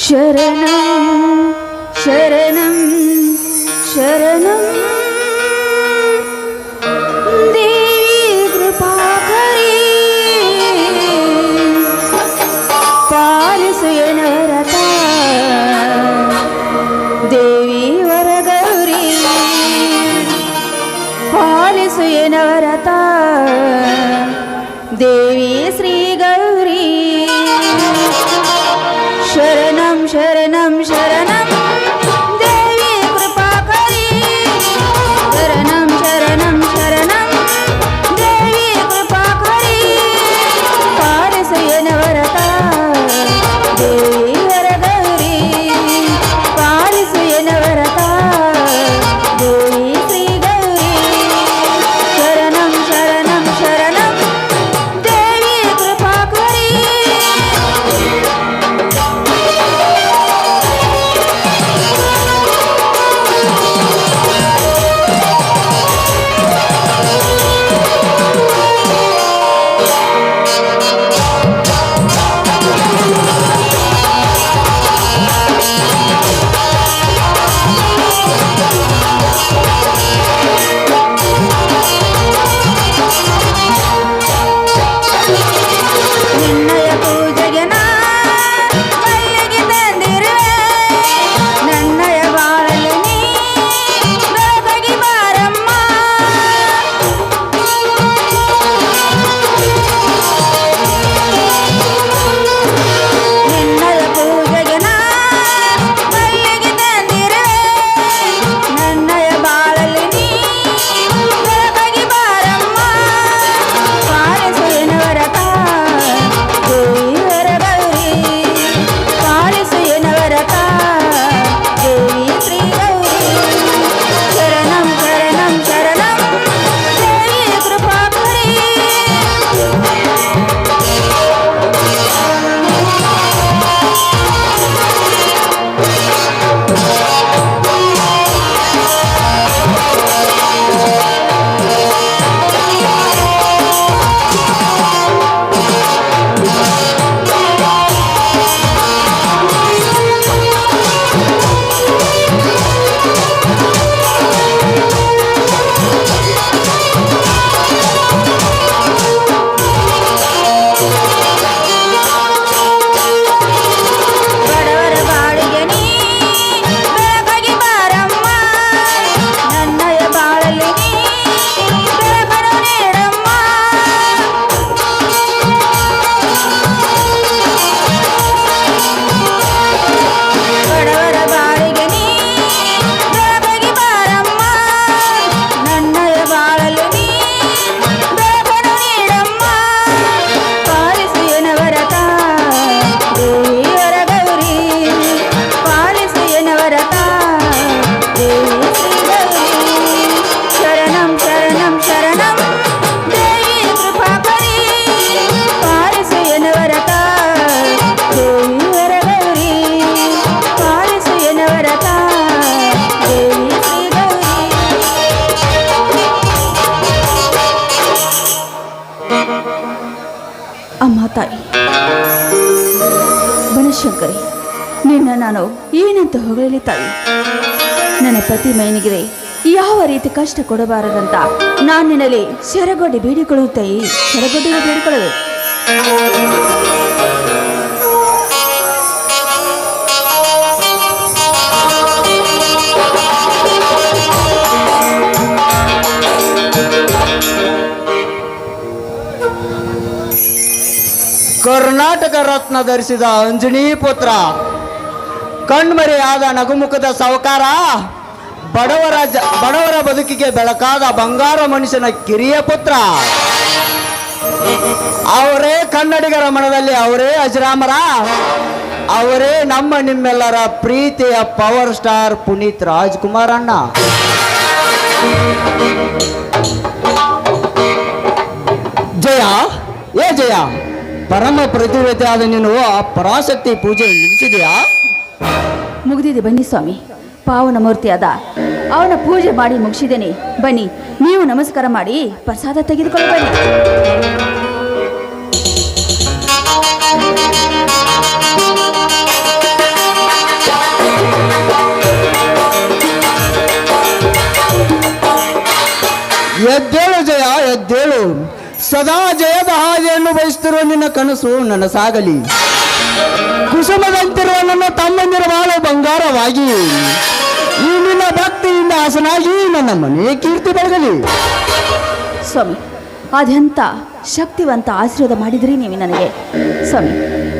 ಶರಣಂ ಶರಣಂ ಶರಣಂ ದೇವಿ ಕೃಪಾಕರಿ ಪಾಲಿಸು ಎನ್ನವರತ ದೇವಿ ವರಗೌರಿ ಪಾಲಿಸು ಎನ್ನವರತ ದೇವಿ ಶ್ರೀ ಗೌರಿ ಶರಣಂ ಶರಣಂ ಶರಣಂ ದೇವಿ ಕೃಪಾಕರಿ ಶರಣಂ ಶರಣಂ ಶರಣಂ ದೇವಿ ಕೃಪಾಕರಿ ಪಾಲಿಸು ಎನ್ನವರತ ದೇವಿ ವರಗೌರಿ ಪಾಲಿಸು ಎನ್ನವರತ ದೇವಿ ಶ್ರೀ ಗೌರಿ ಶರಣಂ ಶರಣಂ ಶರಣಂ ದೇವಿ ಕೃಪಾಕರಿ ನಿನ್ನಯ ಪೂಜೆಗೆ ನಾ ಮಲ್ಲಿಗೆ ತಂದಿರುವೆ ನನ್ನಯ ಬಾಳಲ್ಲಿ ನೀ ಬೆಳಗಾಗಿ ಬಾರಮ್ಮ ನಿನ್ನಯ ಪೂಜೆಗೆ ನಾ ಮಲ್ಲಿಗೆ ತಂದಿರುವೆ ನನ್ನಯ ಬಾಳಲ್ಲಿ ನೀ ಬೆಳಗಾಗಿ ಬಾರಮ್ಮ ಪಾಲಿಸು ಎನ್ನವರತ ದೇವಿ ವರಗೌರಿ ಪಾಲಿಸು ಎನ್ನವರತ ದೇವಿ ಶ್ರೀ ಗೌರಿ ಶರಣಂ ಶರಣಂ ಶರಣಂ ದೇವಿ ಕೃಪಾಕರಿ ಬಡವರ ಬಾಳಿಗೆ ನೀ ಬೆಳಗಾಗಿ ಬಾರಮ್ಮ ನನ್ನಯ ಬಾಳಲ್ಲಿ ನೀ ಬೆಳಕನ್ನು ನೀಡಮ್ಮ ಬಡವರ ಬಾಳಿಗೆ ನೀ ಬೆಳಗಾಗಿ ಬಾರಮ್ಮ ನನ್ನಯ ಬಾಳಲ್ಲಿ ನೀ ಬೆಳಕನ್ನು ನೀಡಮ್ಮ ಪಾಲಿಸು ಎನ್ನವರತ ದೇವಿ ವರಗೌರಿ ಪಾಲಿಸು ಎನ್ನವರತ ದೇವಿ ಶ್ರೀ ಗೌರಿ ಶರಣಂ ಶರಣಂ ಶರಣಂ ದೇವಿ ಕೃಪಾಕರಿ ಪಾಲಿಸು ಎನ್ನವರತ ದೇವಿ ವರಗೌರಿ ಪಾಲಿಸು ಎನ್ನವರತ ದೇವಿ ಶ್ರೀ ಗೌರಿ ಅಮ್ಮ ತಾಯಿ ಬನಶಂಕರಿ ನಿನ್ನ ನಾನು ಏನಂತ ಹೊಗಳಲಿ ತಾಯಿ ನನ್ನ ಪತಿ ಮೈನಿಗೆ ಯಾವ ರೀತಿ ಕಷ್ಟ ಕೊಡಬಾರದಂತ ನಾನು ನಿನ್ನಲ್ಲಿ ಶರಗೊಡ್ಡಿ ಬೇಡಿಕೊಳ್ಳು ತಾಯಿ ಶರಗೊಡ್ಡಿ ಬೇಡಿಕೊಳ್ಳಲು ಕರ್ನಾಟಕ ರತ್ನ ಧರಿಸಿದ ಅಂಜನಿ ಪುತ್ರ ಕಣ್ಮರೆಯಾದ ನಗುಮುಖದ ಸಾವುಕಾರ ಬಡವರ ಬದುಕಿಗೆ ಬೆಳಕಾದ ಬಂಗಾರ ಮನುಷ್ಯನ ಕಿರಿಯ ಪುತ್ರ ಅವರೇ ಕನ್ನಡಿಗರ ಮನದಲ್ಲಿ ಅವರೇ ಅಜರಾಮರ ಅವರೇ ನಿಮ್ಮೆಲ್ಲರ ಪ್ರೀತಿಯ ಪವರ್ ಸ್ಟಾರ್ ಪುನೀತ್ ರಾಜ್ಕುಮಾರ್ ಅಣ್ಣ ಜಯ ಏ ಜಯ ಪರಮ ಪ್ರತಿವ್ರತೆ ಆದ ನೀನು ಆ ಪರಾಶಕ್ತಿ ಪೂಜೆ ನಿಲ್ಲಿಸಿದೆಯಾ ಮುಗಿದಿದೆ ಬನ್ನಿ ಸ್ವಾಮಿ ಪಾವನ ಮೂರ್ತಿಯಾದ ಅವನ ಪೂಜೆ ಮಾಡಿ ಮುಗಿಸಿದ್ದೇನೆ ಬನ್ನಿ ನೀವು ನಮಸ್ಕಾರ ಮಾಡಿ ಪ್ರಸಾದ ತೆಗೆದುಕೊಂಡು ಬನ್ನಿ ಎದ್ದೇಳು ಜಯ, ಎದ್ದೇಳು. ಸದಾ ಜಯದ ಹಾದಿಯನ್ನು ಬಯಸುತ್ತಿರುವ ನಿನ್ನ ಕನಸು ನನ್ನ ಸಾಗಲಿ. ಕುಸುಮದಂತಿರುವ ನನ್ನ ತಮ್ಮಂದಿರ ಬಾಳು ಬಂಗಾರವಾಗಿ, ಈ ನಿನ್ನ ಭಕ್ತಿಯಿಂದ ಹಸನಾಗಿ ನನ್ನ ಮನೆಯ ಕೀರ್ತಿ ಬೆಳಗಲಿ. ಸ್ವಾಮಿ, ಅದೆಂಥ ಶಕ್ತಿವಂತ ಆಶೀರ್ವಾದ ಮಾಡಿದ್ರಿ ನೀವು ನನಗೆ. ಸ್ವಾಮಿ,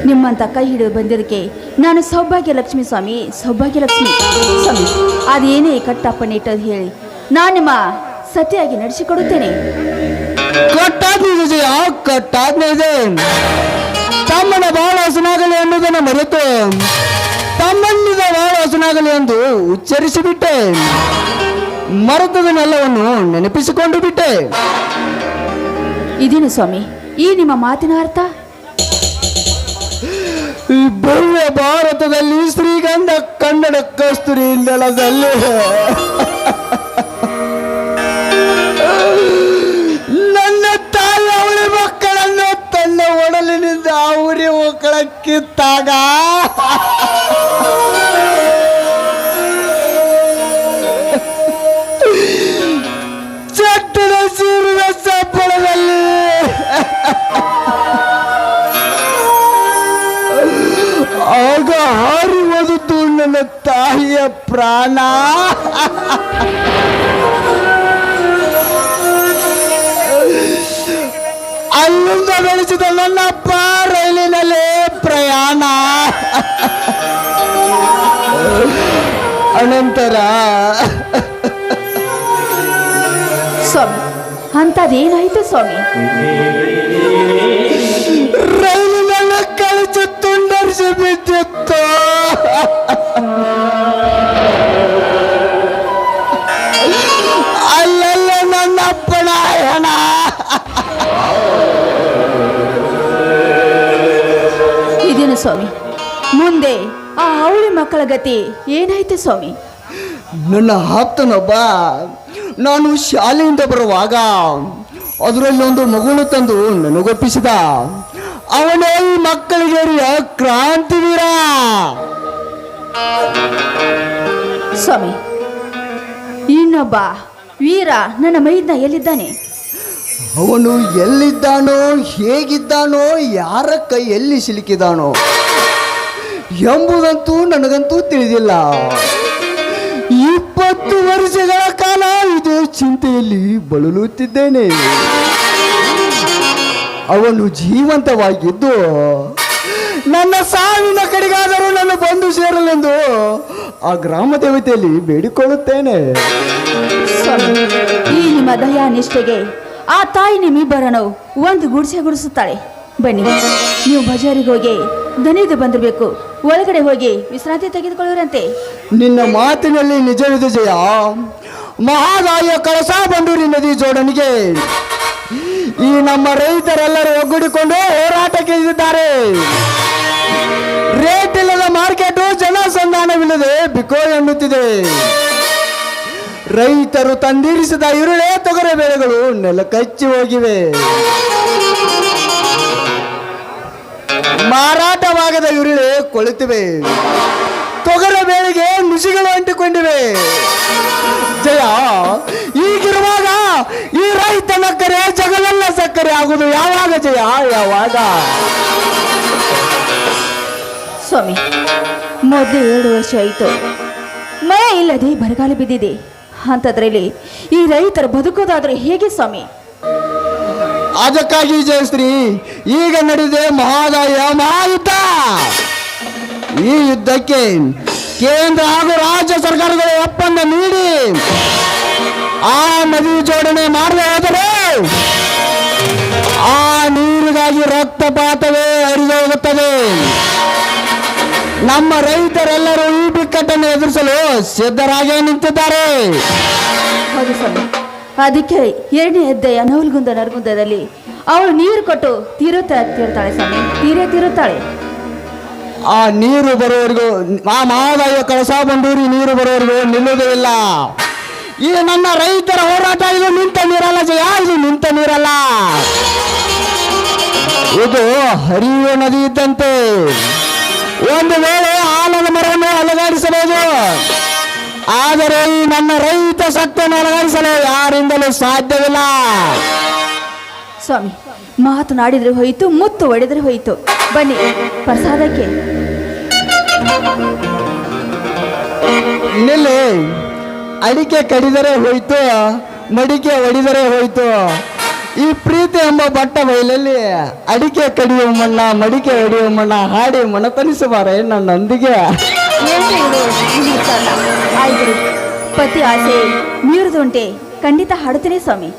ನಿಮ್ಮಂಥ ಕೈ ಹಿಡಿದು ಬಂದಿದ್ದಕ್ಕೆ ನಾನು ಸೌಭಾಗ್ಯ ಲಕ್ಷ್ಮಿ ಸ್ವಾಮಿ, ಸೌಭಾಗ್ಯ ಲಕ್ಷ್ಮಿ. ಸ್ವಾಮಿ, ಅದೇನೇ ಕಟ್ಟಪ್ಪಣೆ ಇಟ್ಟದು ಹೇಳಿ ನಾನು ನಿಮ್ಮ ಸತಿಯಾಗಿ ನಡೆಸಿಕೊಡುತ್ತೇನೆ. ಕಟ್ಟಾದ್ನಿದೆ ಜಯ, ಕಟ್ಟಾದ್ನಿದೆ. ತಮ್ಮನ ಬಾಳ ಹಸನಾಗಲಿ ಅನ್ನೋದನ್ನು ಮರೆತು ತಮ್ಮನಿದ ಬಾಳ ಹಸನಾಗಲಿ ಎಂದು ಉಚ್ಚರಿಸಿಬಿಟ್ಟೆ. ಮರೆತದನ್ನೆಲ್ಲವನ್ನು ನೆನಪಿಸಿಕೊಂಡು ಬಿಟ್ಟೆ. ಇದೇನು ಸ್ವಾಮಿ ಈ ನಿಮ್ಮ ಮಾತಿನ ಅರ್ಥ? ಈ ಭವ್ಯ ಭಾರತದಲ್ಲಿ ಶ್ರೀಗಂಧ ಕನ್ನಡ ಕಸ್ತೂರಿ ನೆಲದಲ್ಲಿ ನನ್ನ ತಾಯಿ ಅವಳಿ ಮಕ್ಕಳನ್ನು ತನ್ನ ಒಡಲಿನಿಂದ ಅವರಿ ಮಕ್ಕಳ ಕಿತ್ತಾಗ ಚಟ್ಟದ ಸೀರಿನ ಸಪ್ಪಳದಲ್ಲಿ ಆಗ ಹಾರಿ ಹೋದಿತು ನನ್ನ ತಾಯಿಯ ಪ್ರಾಣ. ಅಲ್ಲಿಂದ ಬೆಳೆಸಿದ ನನ್ನಪ್ಪ ರೈಲಿನಲ್ಲಿ ಪ್ರಯಾಣ. ಅನಂತರ ಸ್ವಾಮಿ, ಅಂಥದ್ದೇನಾಯ್ತು ಸ್ವಾಮಿ? ರೈಲಿನಲ್ಲಿ ಕಳಿಸಿ ತುಂಡರಿಸಿ ಬಿದ್ದಿತ್ತು. ಅಲ್ಲೆಲ್ಲ ನನ್ನಪ್ಪನ ಹಣ. ಇದೇನು ಸ್ವಾಮಿ, ಮುಂದೆ ಆ ಅವಳಿ ಮಕ್ಕಳ ಗತಿ ಏನಾಯ್ತು ಸ್ವಾಮಿ? ನನ್ನ ಆಪ್ತನೊಬ್ಬ ನಾನು ಶಾಲೆಯಿಂದ ಬರುವಾಗ ಅದರಲ್ಲೊಂದು ಮಗುಳು ತಂದು ನನಗೊಪ್ಪಿಸಿದ. ಅವನೇ ಈ ಮಕ್ಕಳಿಗೆ ಕ್ರಾಂತಿವೀರ. ಸ್ವಾಮಿ, ಇನ್ನೊಬ್ಬ ವೀರ ನನ್ನ ಮೈದ್ನ ಎಲ್ಲಿದ್ದಾನೆ? ಅವನು ಎಲ್ಲಿದ್ದಾನೋ, ಹೇಗಿದ್ದಾನೋ, ಯಾರ ಕೈಯಲ್ಲಿ ಸಿಲುಕಿದಾನೋ ಎಂಬುದಂತೂ ನನಗಂತೂ ತಿಳಿದಿಲ್ಲ. 20 ವರ್ಷಗಳ ಕಾಲ ಇದೇ ಚಿಂತೆಯಲ್ಲಿ ಬಳಲುತ್ತಿದ್ದೇನೆ. ಅವನು ಜೀವಂತವಾಗಿದ್ದು ನನ್ನ ಸಾವಿನ ಕಡೆಗಾದರೂ ನನ್ನ ಬಂಧು ಸೇರಲೆಂದು ಆ ಗ್ರಾಮ ದೇವತೆಯಲ್ಲಿ ಬೇಡಿಕೊಳ್ಳುತ್ತೇನೆ. ಸ್ವಾಮಿ, ಈ ನಿಮ್ಮ ದಯಾ ನಿಷ್ಠೆಗೆ ಆ ತಾಯಿ ನಿಮ್ಮಿಬ್ಬರನ್ನು ಒಂದು ಗುಡಿಸೆ ಗುಡಿಸುತ್ತಾಳೆ. ಬನ್ನಿ, ನೀವು ಬಜಾರಿಗೆ ಹೋಗಿ ದನಿದು ಬಂದಿರಬೇಕು. ಒಳಗಡೆ ಹೋಗಿ ವಿಶ್ರಾಂತಿ ತೆಗೆದುಕೊಳ್ಳುವರಂತೆ. ನಿನ್ನ ಮಾತಿನಲ್ಲಿ ನಿಜವಿದೆ ಜಯ. ಮಹಾದಾಯ ಕಳಸಾ ಬಂಡೂರಿ ನದಿ ಜೋಡಣೆಗೆ ಈ ನಮ್ಮ ರೈತರೆಲ್ಲರೂ ಒಗ್ಗೂಡಿಕೊಂಡು ಹೋರಾಟಕ್ಕೆ ಇದ್ದಾರೆ. ರೇಟ್ ಇಲ್ಲದ ಮಾರ್ಕೆಟು ಜನಸಂಧಾನವಿಲ್ಲದೆ ಬಿಕೋ ಎನ್ನುತ್ತಿದೆ. ರೈತರು ತಂದಿರಿಸಿದ ಈರುಳ್ಳಿ ತೊಗರೆ ಬೆಳೆಗಳು ನೆಲಕಚ್ಚಿ ಹೋಗಿವೆ. ಮಾರಾಟವಾಗದ ಈರುಳ್ಳಿ ಕೊಳುತ್ತಿವೆ. ತೊಗರೆ ಬೇಳೆಗೆ ನುಸಿಗಳು ಅಂಟಿಕೊಂಡಿವೆ. ಜಯ, ಈಗಿರುವಾಗ ಈ ರೈತನ ಕರೆ ಜಗವೆಲ್ಲ ಸಕ್ಕರೆ ಆಗುವುದು ಯಾವಾಗ ಜಯ, ಯಾವಾಗ? ಸ್ವಾಮಿ, ಮೊದಲೇ 2 ವರ್ಷ ಆಯಿತು, ಮಳೆ ಇಲ್ಲದೆ ಬರಗಾಲ ಬಿದ್ದಿದೆ. ಅಂಥದ್ರಲ್ಲಿ ಈ ರೈತರು ಬದುಕೋದಾದ್ರೆ ಹೇಗೆ ಸ್ವಾಮಿ? ಅದಕ್ಕಾಗಿ ಜಯಶ್ರೀ ಈಗ ನಡೆದಿದೆ ಮಹಾದಾಯ ಮಹಾಯುದ್ಧ. ಈ ಯುದ್ಧಕ್ಕೆ ಕೇಂದ್ರ ಹಾಗೂ ರಾಜ್ಯ ಸರ್ಕಾರಗಳು ಒಪ್ಪಂದ ನೀಡಿ ಆ ನದಿ ಜೋಡಣೆ ಮಾಡದೆ ಹೋದರೆ ಆ ನೀರಿಗಾಗಿ ರಕ್ತಪಾತವೇ ಹರಿದು ಹೋಗುತ್ತದೆ. ನಮ್ಮ ರೈತರೆಲ್ಲರೂ ಈ ಬಿಕ್ಕಟ್ಟನ್ನು ಎದುರಿಸಲು ಸಿದ್ಧರಾಗೇ ನಿಂತಿದ್ದಾರೆ. ಹೌದು ಸ್ವಾಮಿ, ಅದಕ್ಕೆ 2ನೇ ಅಧ್ಯಾಯ ನವಲ್ಗುಂದ ನರಗುಂದದಲ್ಲಿ ಅವಳು ನೀರು ಕೊಟ್ಟು ತೀರುತ್ತಾಳೆ ಸ್ವಾಮಿ, ತೀರುತ್ತಾಳೆ. ಆ ನೀರು ಬರೋವರೆಗೂ, ಆ ಮಹಾದಾಯ ಕಳಸಾ ಬಂಡೂರಿ ನೀರು ಬರೋವರೆಗೂ ನಿಲ್ಲುವುದೇ ಇಲ್ಲ. ಈ ನನ್ನ ರೈತರ ಹೋರಾಟ ಇದು ನಿಂತ ನೀರಲ್ಲ ಜಯ, ಇದು ನಿಂತ ನೀರಲ್ಲ. ಇದು ಹರಿಯುವ ನದಿ ಇದ್ದಂತೆ. ಒಂದು ವೇಳೆ ಆಲದ ಮರವನ್ನು ಅಲುಗಾಡಿಸಬಹುದು, ಆದರೆ ಈ ನನ್ನ ರೈತ ಸತ್ಯವನ್ನು ಅಲಗರಿಸಲು ಯಾರಿಂದಲೂ ಸಾಧ್ಯವಿಲ್ಲ. ಸ್ವಾಮಿ, ಮಾತನಾಡಿದ್ರೆ ಹೋಯಿತು, ಮುತ್ತು ಒಡೆದ್ರೆ ಹೋಯಿತು. ಬನ್ನಿ ಪ್ರಸಾದಕ್ಕೆ. ನಿಲ್ಲಿ, ಅಡಿಕೆ ಕಡಿದರೆ ಹೋಯ್ತು, ಮಡಿಕೆ ಒಡಿದರೆ ಹೋಯ್ತು. ಈ ಪ್ರೀತಿ ಎಂಬ ಬಟ್ಟ ಬಯಲಲ್ಲಿ ಅಡಿಕೆ ಕಡಿಯುವ ಮಣ್ಣ, ಮಡಿಕೆ ಒಡೆಯುವ ಮಣ್ಣ ಹಾಡಿ ಮನತನಿಸಬಾರೆ ನನ್ನೊಂದಿಗೆ. ಏನ್ರಿ ಇದು? ಇಲ್ಲಿ ಚಲ್ಲ. ಆಯ್ತು, ಪತಿ ಆಸೆ ಮೀರುದುಂಟೆ, ಖಂಡಿತ ಹಾಡುತ್ತೇನೆ ಸ್ವಾಮಿ.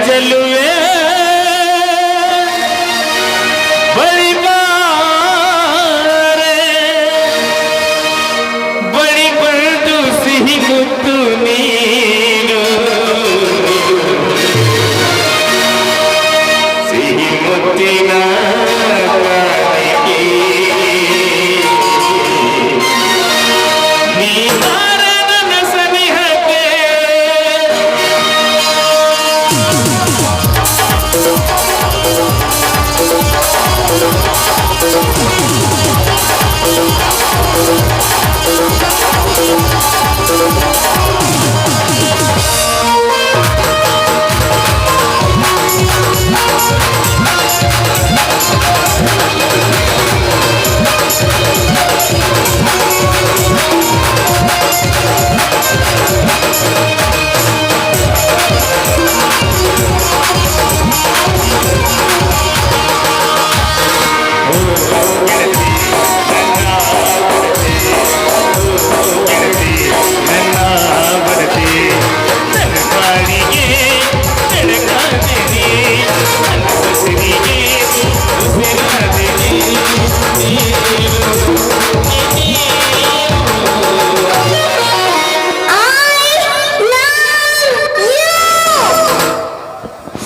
ಚಲುವೆ ಬಳಿ ಬಾರೆ ಬಳಿ ಬಂದು ಸಿಹಿ ಮುತ್ತು ನೀನು ಸಿಹಿ ಮುತ್ತಿನ ಕಾಣಿಕೆ ನೀ ನನ್ನ ಸನಿಹಕ್ಕೆ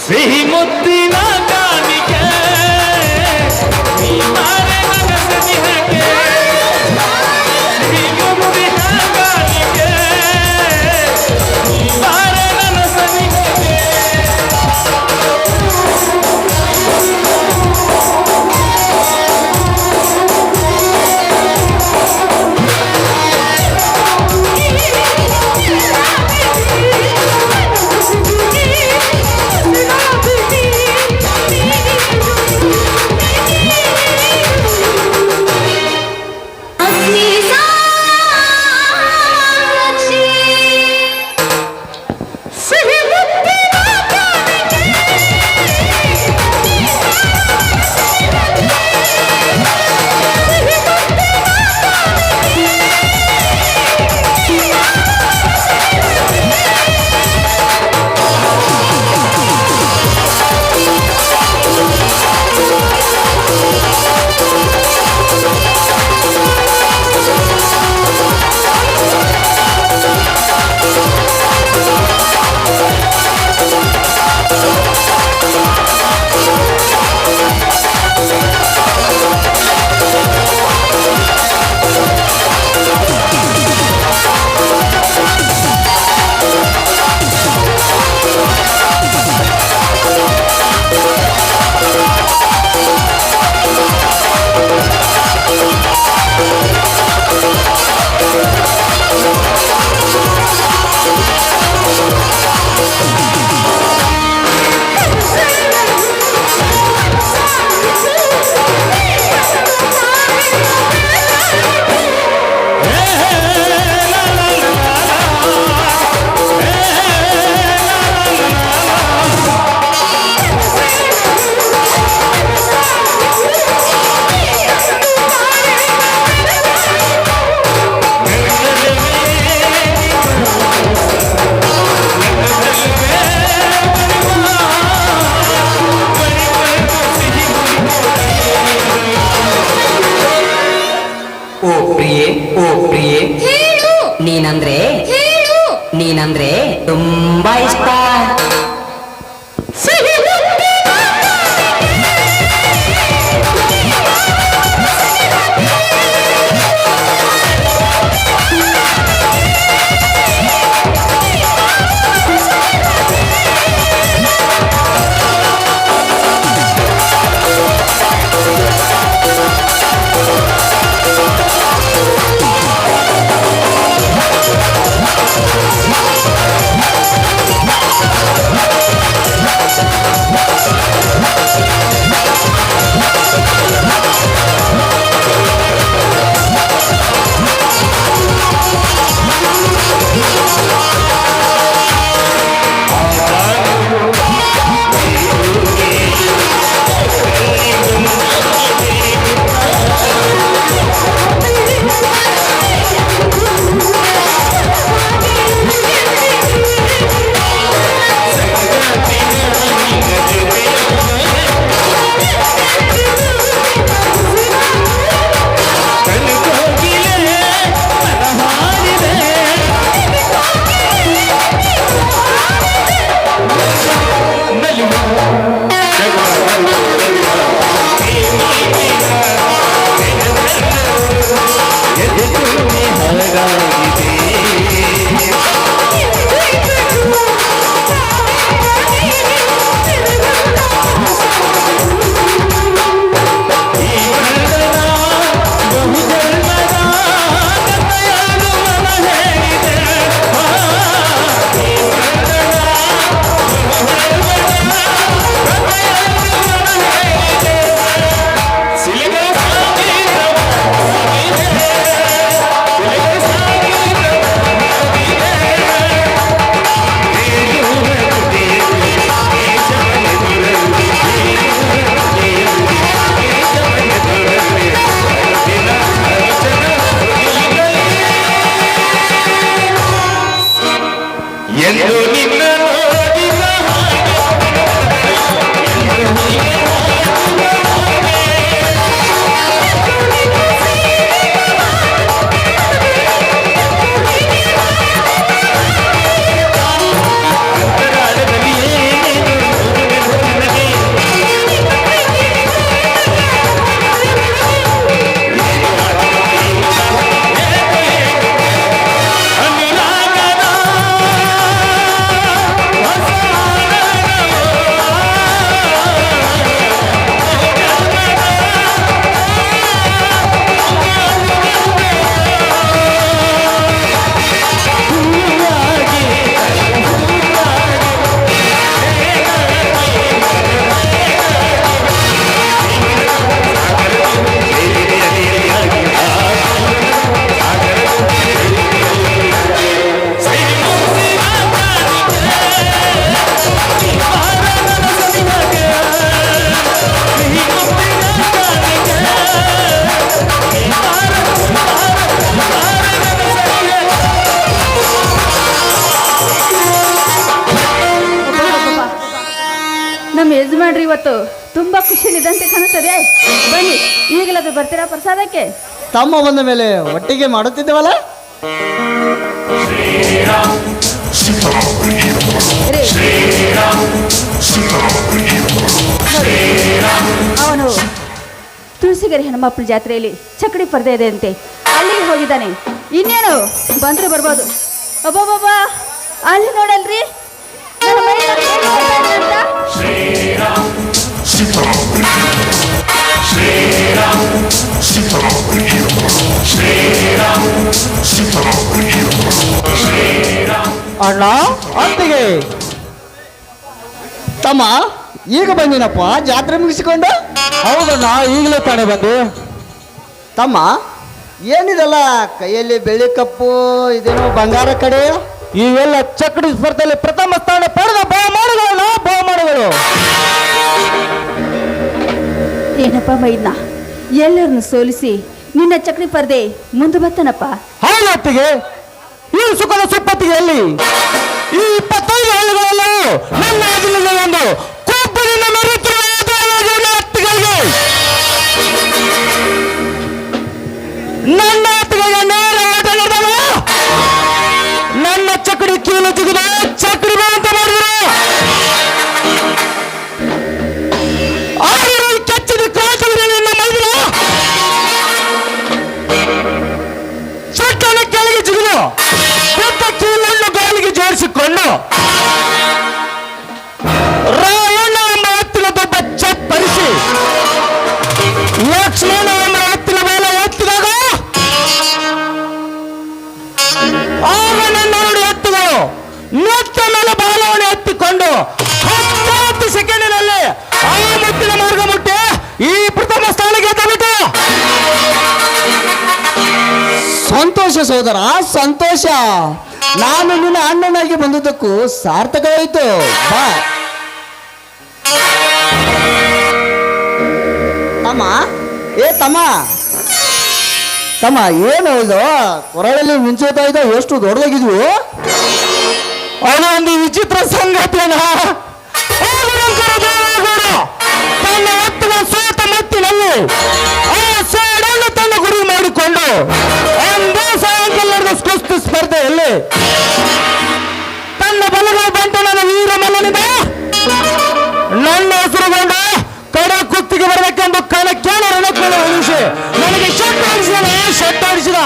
ಸಿಹಿ ಮುತ್ತಿನ ಕಾಣಿಕೆ ನೀ ಮಾರೆ ನನ್ನ ಸನಿಹಕ್ಕೆ ಸಿಹಿ ಮುತ್ತಿನ ಕಾಣಿಕೆ ನೀ ಮಾರೆ ನನ್ನ ಸನಿಹಕ್ಕೆ ನೀನಂದ್ರೆ ತುಂಬಾ ಇಷ್ಟ. ಎಂದು ನಿನ್ನ ನೋಡಿದ ಅಂತರಾಳದಲ್ಲಿ ಏನೇನು ನನಗೆ ಅನುರಾಗದ ನಮ್ಮ ಯಜಮಾನ್ರಿ ಇವತ್ತು ತುಂಬಾ ಖುಷಿಯಲ್ಲಿದ್ದಂತೆ ಕಾಣುತ್ತದೆ. ಬನ್ನಿ ಈಗಲಾದ್ರೂ ಬರ್ತೀರಾ ಪ್ರಸಾದಕ್ಕೆ? ತಮ್ಮ ಬಂದ ಮೇಲೆ ಒಟ್ಟಿಗೆ ಮಾಡುತ್ತಿದ್ದೇವಲ್ಲ. ರೀ, ನೋಡಿ, ಅವನು ತುಳಸಿಗೆರೆ ಹನುಮಪ್ಪನ ಜಾತ್ರೆಯಲ್ಲಿ ಚಕ್ಕಡಿ ಪರ್ದೆ ಇದೆ ಅಂತೆ, ಅಲ್ಲಿಗೆ ಹೋಗಿದ್ದಾನೆ. ಇನ್ನೇನು ಬಂದ್ರೆ ಬರ್ಬೋದು. ಅಬ್ಬಬ್ಬಬ್ಬ, ಅಲ್ಲಿ ನೋಡಲ್ರಿ ನನ್ನ ಮೈಯಲ್ಲಿ ಏನ್ ಮಾಡ್ತಾ ಇದೆ ಅಂತ? ಅಣ್ಣ ಅತ್ತಿಗೆ ತಮ್ಮ ಈಗ ಬಂದಿನಪ್ಪ ಜಾತ್ರೆ ಮುಗಿಸಿಕೊಂಡು. ಹೌದಣ್ಣ, ಈಗಲೇ ತಾನೇ ಬಂದು. ತಮ್ಮ ಏನಿದೆಲ್ಲ ಕೈಯಲ್ಲಿ ಬೆಳ್ಳಿ ಕಪ್ಪು, ಇದೇನೋ ಬಂಗಾರ ಕಡೆ. ಇವೆಲ್ಲ ಚಕ್ಕಡಿ ಸ್ಪರ್ಧೆಯಲ್ಲಿ ಪ್ರಥಮ ಸ್ಥಾನ ಪಡೆದ ಬಹುಮಾನಗಳು. ಏನಪ್ಪ ಮೈದ್ನ, ಎಲ್ಲರನ್ನು ಸೋಲಿಸಿ ನಿನ್ನ ಚಕ್ರಿ ಪರ್ದೆ ಮುಂದೆ ಬತ್ತನಪ್ಪ. ಹೌದು ಅತ್ತಿಗೆ, ಈ ಸುಖದ ಸುಪ್ಪತ್ತಿಗೆಯಲ್ಲಿ ಈ 25 ಹಳ್ಳಿಗಳಲ್ಲೂ ನನ್ನ ಎದುರಿನ ಒಂದು ಕೊಬ್ಬರಿನ ಮೆರೆಯುತ್ತಿರುವ ಅತ್ತಿಗೆಗೆ ನನ್ನ ಅತ್ತಿಗೆಗೆ ನೇರ ಆಟ ನಡೆದವ. ನನ್ನ ಚಕ್ಕಡಿ ಸಂತೋಷ ಸೋದರ, ಸಂತೋಷ. ನಾನು ನಿನ್ನ ಅಣ್ಣನಾಗಿ ಬಂದದ್ದಕ್ಕೂ ಸಾರ್ಥಕವಾಯಿತು. ಬಾ ತಮ್ಮ. ತಮ್ಮ ತಮ್ಮ, ಏನು ಇದು ಕೊರಳಲ್ಲಿ ಮಿಂಚೋತಾ ಇದ್ದ, ಎಷ್ಟು ದೊಡ್ಡದಾಗಿದ್ವು. ಅವನೊಂದು ವಿಚಿತ್ರ ಸಂಗತಿಯನ್ನ ತನ್ನ ಎತ್ತಿನ ಸೋತ ಮತ್ತಿನಲ್ಲಿ ಆ ಸೇಡನ್ನು ತನ್ನ ಗುರಿ ಮಾಡಿಕೊಂಡು ಒಂದು ಸಾಯಂಕಾಲ ನಡೆದ ಕುಸ್ತಿ ಸ್ಪರ್ಧೆಯಲ್ಲಿ ತನ್ನ ಬಲಗೈ ಬಂತು ನನ್ನ ವೀರ ಮಲ್ಲನಿಂದ ನನ್ನ ಹೆಸರುಗೊಂಡು ಕಡೆ ಕುತ್ತಿಗೆ ಬರಬೇಕೆಂದು ಕಣಕ್ಕೆಲ್ಲ ರಣಕೊಳ್ಳ ಉಳಿಸಿ ನನಗೆ ಶಟ್ಟಾಡಿಸಿದ.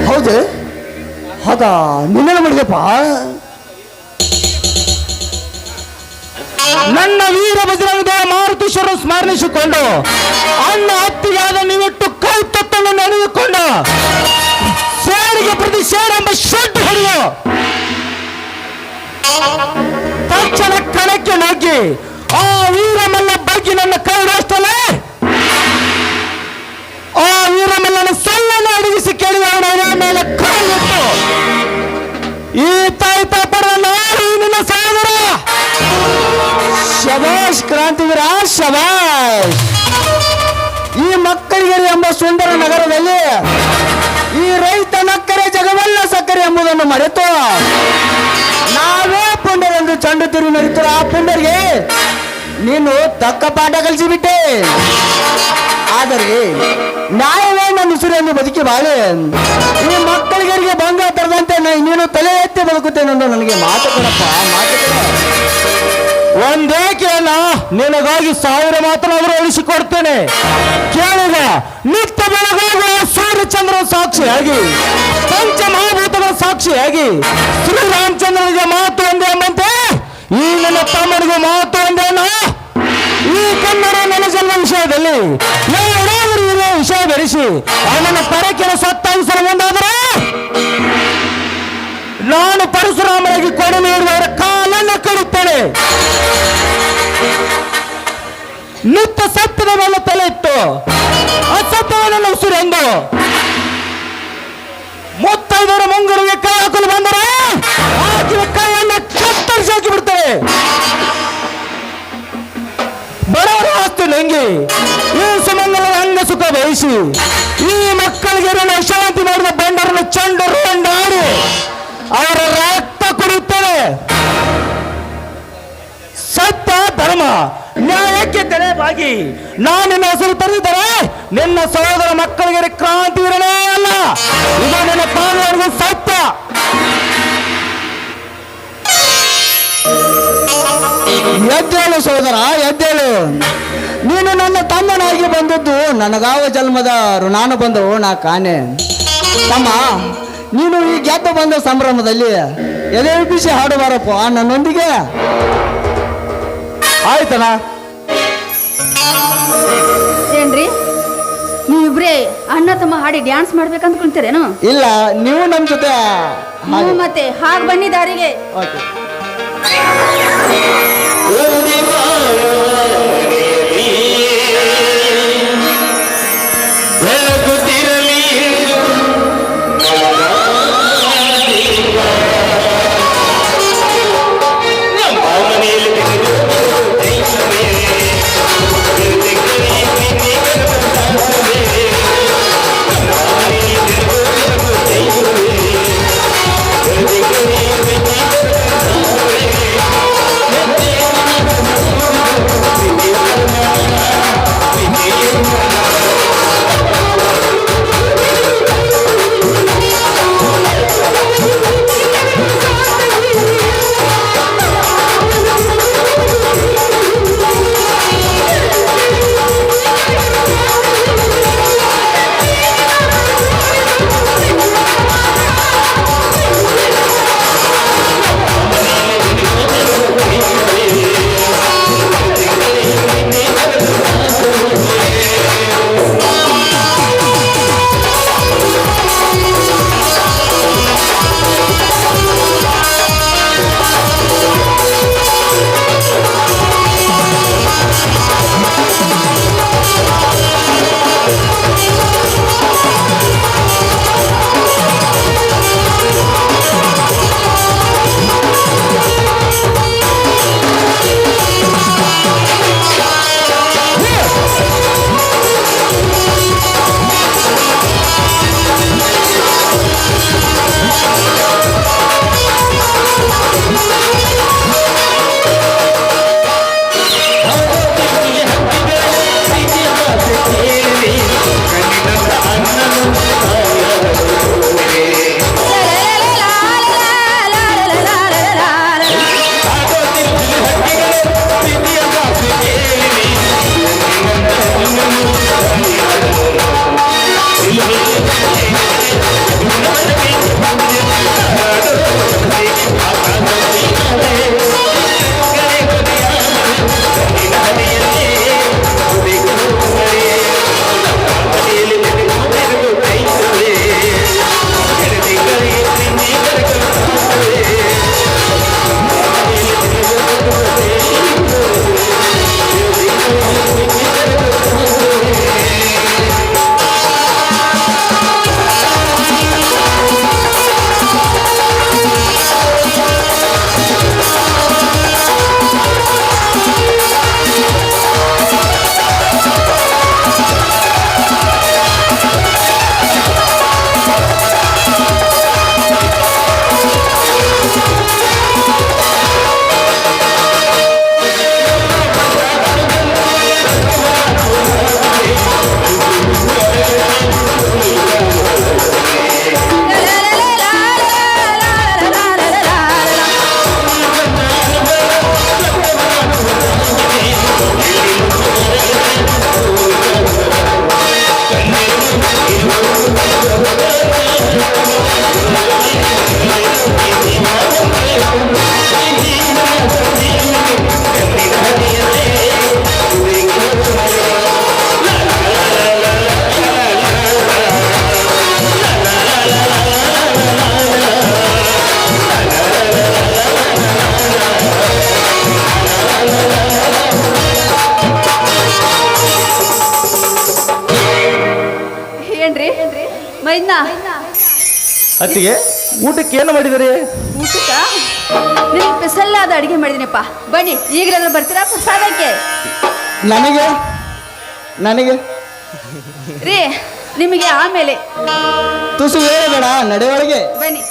ಹೌದು, ಹೌದ, ನಿನ್ನೆಲ್ಲ ಮಾಡಿದಪ್ಪ. ನನ್ನ ವೀರ ಬಜರಂಗ ಮಾರುತೀಶ್ವರ ಸ್ಮರಣಿಸಿಕೊಂಡು ಅಣ್ಣ ಹತ್ತಿಗಾದ ನೀವಿಟ್ಟು ಕೈ ತೊಟ್ಟನ್ನು ನೆನೆದುಕೊಂಡು ಸೇಡಿಗೆ ಪ್ರತಿ ಸೇರೆಂಬ ಶೆಡ್ ಹೊಡೆದು ತಕ್ಷಣ ಕಣಕ್ಕೆ ನುಗ್ಗಿ ಆ ವೀರಮಲ್ಲ ಬಗ್ಗೆ ನನ್ನ ಕೈ ರಾಷ್ಟ್ರಲೇ ಆ ವೀರಮಲ್ಲನ ಸಲ್ಲನ್ನು ಅಡಗಿಸಿ ಕೇಳಿದ ಅವನ ಮೇಲೆ ಕಾಲಿಟ್ಟು ಈ ತಾಯ್ತ ಪಡೆದ ನಾನು ನಿನ್ನ ಸಹೋದರ. ಶಬಾಷ್ ಕ್ರಾಂತಿವೀರ, ಶಬಾಷ್. ಈ ಮಕ್ಕಳಿಗೆ ಎಂಬ ಸುಂದರ ನಗರದಲ್ಲಿ ಈ ರೈತ ನಕ್ಕರೆ ಜಗವೆಲ್ಲ ಸಕ್ಕರೆ ಎಂಬುದನ್ನು ಮರೆತು ನಾವೇ ಪುಂಡರೆಂದು ಚಂಡು ತಿರುಗಿ ನಡೀತು. ಆ ಪುಂಡರಿಗೆ ನೀನು ತಕ್ಕ ಪಾಠ ಕಲಿಸಿಬಿಟ್ಟೆ. ಆದರೆ ನ್ಯಾಯವೇ ನನ್ನ ಉಸಿರೆಂದು ಬದುಕಿ ಬಾಳೆ. ಈ ಮಕ್ಕಳಿಗರಿಗೆ ಭಂಗ ತರದಂತೆ ನೀನು ತಲೆ ಎತ್ತಿ ಬದುಕುತ್ತೇನೆಂದು ನನಗೆ ಮಾತು ಕೊಡಪ್ಪ, ಮಾತು ಕೊಡ. ಒಂದೇಕೆಯನ್ನ ನಿನಗಾಗಿ 1000 ಮಾತನಾದರೂ ಉಳಿಸಿಕೊಡ್ತೇನೆ. ಕೇಳಿದ ನಿತ್ಯ ಬೆಳಗಾಗುವ ಸೂರ್ಯಚಂದ್ರ ಸಾಕ್ಷಿಯಾಗಿ ಪಂಚಮಹಾಭೂತಗಳ ಸಾಕ್ಷಿಯಾಗಿ ಶ್ರೀರಾಮಚಂದ್ರನಿಗೆ ಮಾತು ಒಂದೇ ಎಂಬಂತೆ ಈ ನನ್ನ ತಮ್ಮನಿಗೂ ಮಾತು ಒಂದೇನ. ಈ ಕನ್ನಡ ನನ್ನ ಜನ್ಮ ವಿಷಯದಲ್ಲಿ ಯಾವುದಾದರೂ ಇರೋ ವಿಷಯ ಬೆರೆಸಿ ಅವನನ್ನು ಪರಕೆನ ಸತ್ತಾಗಿಸಲು ಮುಂದಾದರೆ ನಾನು ಪರಶುರಾಮನಿಗೆ ಕೊಡು ನೀಡುವವರ ಕಾಲನ್ನು ಕಡುತ್ತೇನೆ. ನಿತ್ಯ ಸತ್ಯದ ಮೇಲೆ ತಲೆ ಇಟ್ಟು ಅಸತ್ಯವನ್ನು ಉಸಿರೆಂದು ಮುತ್ತೈದರ ಮುಂಗರಿಗೆ ಕೈ ಹಾಕಲು ಬಂದರೆ ಹಾಕಿದ ಕೈಯನ್ನು ಕತ್ತರಿಸಿ ಹಾಕಿ ಬಿಡ್ತೇವೆ. ಬಡವರ ಆಸ್ತಿ ನಂಗಿ ಈ ಸುಮಂಗಲರ ಅಂಗ ಸುಖ ಬಯಸಿ ಈ ಮಕ್ಕಳಿಗೆ ವಿಶ್ರಾಂತಿ ಮಾಡಿದ ಬಂಡರನ್ನು ಚಂಡರು ಎಂದಾಡಿ ಅವರ ರಕ್ತ ಕುಡಿಯುತ್ತೇನೆ. ಸತ್ಯ ಧರ್ಮ ನ್ಯಾಯಕ್ಕೆ ತೆರೆವಾಗಿ ನಾನು ನಿನ್ನ ಹೆಸರು ತರಿದರೆ ನಿನ್ನ ಸಹೋದರ ಮಕ್ಕಳಿಗೆ ಕ್ರಾಂತಿ ಇರಲೇ ಅಲ್ಲ. ಇದು ನನ್ನ ಪಾಲನೆಗೆ ಸತ್ಯ. ಎದ್ದೇಳು ಸಹೋದರ, ಎದ್ದೇಳು. ನೀನು ನನ್ನ ತಮ್ಮನಾಗಿ ಬಂದದ್ದು ನನಗಾವ ಜನ್ಮದ ಋಣಾನು ಬಂದವು ನಾ ಕಾಣೆ. ತಮ್ಮ, ನೀನು ಈ ಗೆದ್ದು ಬಂದ ಸಂಭ್ರಮದಲ್ಲಿ ಎದೆ ಬಿಸಿ ಹಾಡುವಾರಪ್ಪ ನನ್ನೊಂದಿಗೆ. ಆಯ್ತನ ಏನ್ರಿ ನೀವಿಬ್ರೇ ಅಣ್ಣ ತಮ್ಮ ಹಾಡಿ ಡ್ಯಾನ್ಸ್ ಮಾಡ್ಬೇಕಂತ ಕುಂತೀರೇನು? ಇಲ್ಲ, ನೀವು ನಮ್ಮ ಜೊತೆ ನೀವು ಮತ್ತೆ ಹಾಗೆ ಬನ್ನಿ ದಾರಿಗೆ. ಓಕೆ. ಬೆಳಗುತ್ತಿರಲಿ ನಮ್ಮ ಮನೆಯಲ್ಲಿ ವೈದ್ಯ ಅತ್ತಿಗೆ ಊಟಕ್ಕೆ ಏನು ಮಾಡಿದರೆ? ಊಟಕ್ಕ ನಿಮ್ಗೆ ಸ್ಪೆಷಲ್ಲಾದ ಅಡುಗೆ ಮಾಡಿದೀನಪ್ಪ. ಬನ್ನಿ ಈಗಲಾದ್ರೂ ಬರ್ತೀರಾ ಪ್ರಸಾದಕ್ಕೆ? ನನಗೆ ನನಗೆ ರೀ ನಿಮಗೆ ಆಮೇಲೆ ತುಸು ಹೇಳಬೇಡ ನಡೆಯೊಳಗೆ. ಬನ್ನಿ.